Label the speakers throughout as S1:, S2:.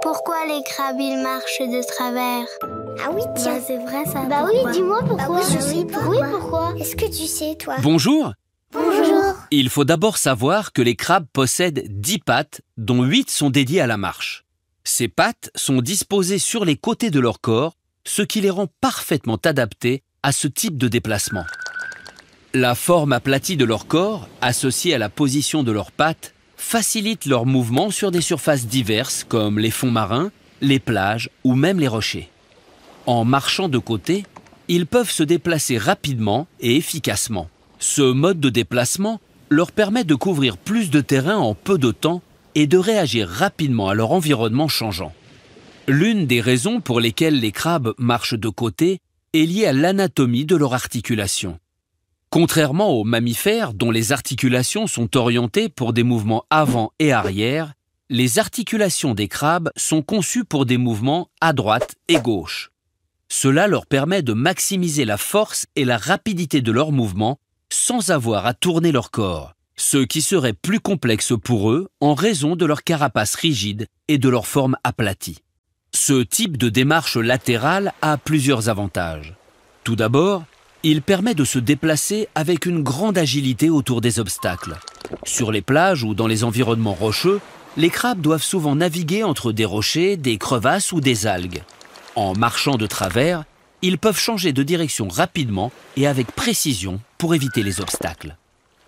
S1: Pourquoi les crabes, ils marchent de travers?
S2: Ah oui, tiens.
S1: C'est vrai ça.
S2: Bah oui, dis-moi pourquoi.
S1: Bah oui, je sais pourquoi.
S2: Oui, pourquoi? Est-ce que tu sais, toi?
S3: Bonjour!
S2: Bonjour.
S3: Il faut d'abord savoir que les crabes possèdent 10 pattes, dont 8 sont dédiées à la marche. Ces pattes sont disposées sur les côtés de leur corps, ce qui les rend parfaitement adaptés à ce type de déplacement. La forme aplatie de leur corps, associée à la position de leurs pattes, facilite leur mouvement sur des surfaces diverses comme les fonds marins, les plages ou même les rochers. En marchant de côté, ils peuvent se déplacer rapidement et efficacement. Ce mode de déplacement leur permet de couvrir plus de terrain en peu de temps et de réagir rapidement à leur environnement changeant. L'une des raisons pour lesquelles les crabes marchent de côté est liée à l'anatomie de leur articulation. Contrairement aux mammifères dont les articulations sont orientées pour des mouvements avant et arrière, les articulations des crabes sont conçues pour des mouvements à droite et gauche. Cela leur permet de maximiser la force et la rapidité de leurs mouvements sans avoir à tourner leur corps, ce qui serait plus complexe pour eux en raison de leur carapace rigide et de leur forme aplatie. Ce type de démarche latérale a plusieurs avantages. Tout d'abord, il permet de se déplacer avec une grande agilité autour des obstacles. Sur les plages ou dans les environnements rocheux, les crabes doivent souvent naviguer entre des rochers, des crevasses ou des algues. En marchant de travers, ils peuvent changer de direction rapidement et avec précision pour éviter les obstacles.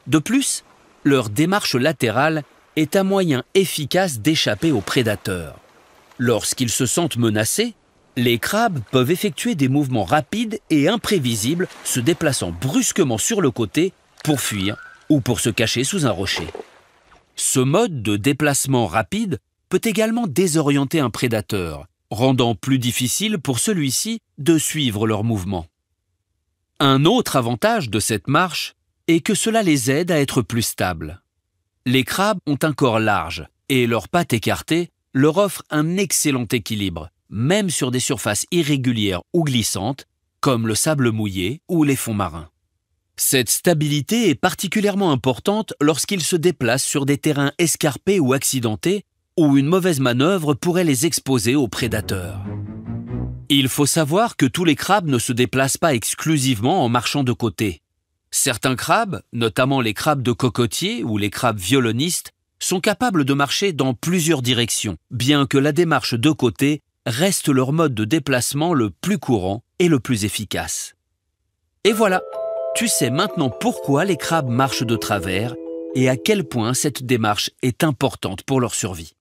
S3: De plus, leur démarche latérale est un moyen efficace d'échapper aux prédateurs. Lorsqu'ils se sentent menacés, les crabes peuvent effectuer des mouvements rapides et imprévisibles, se déplaçant brusquement sur le côté pour fuir ou pour se cacher sous un rocher. Ce mode de déplacement rapide peut également désorienter un prédateur, rendant plus difficile pour celui-ci de suivre leurs mouvements. Un autre avantage de cette marche est que cela les aide à être plus stables. Les crabes ont un corps large et leurs pattes écartées leur offrent un excellent équilibre, même sur des surfaces irrégulières ou glissantes, comme le sable mouillé ou les fonds marins. Cette stabilité est particulièrement importante lorsqu'ils se déplacent sur des terrains escarpés ou accidentés, où une mauvaise manœuvre pourrait les exposer aux prédateurs. Il faut savoir que tous les crabes ne se déplacent pas exclusivement en marchant de côté. Certains crabes, notamment les crabes de cocotier ou les crabes violonistes, sont capables de marcher dans plusieurs directions, bien que la démarche de côté reste leur mode de déplacement le plus courant et le plus efficace. Et voilà, tu sais maintenant pourquoi les crabes marchent de travers et à quel point cette démarche est importante pour leur survie.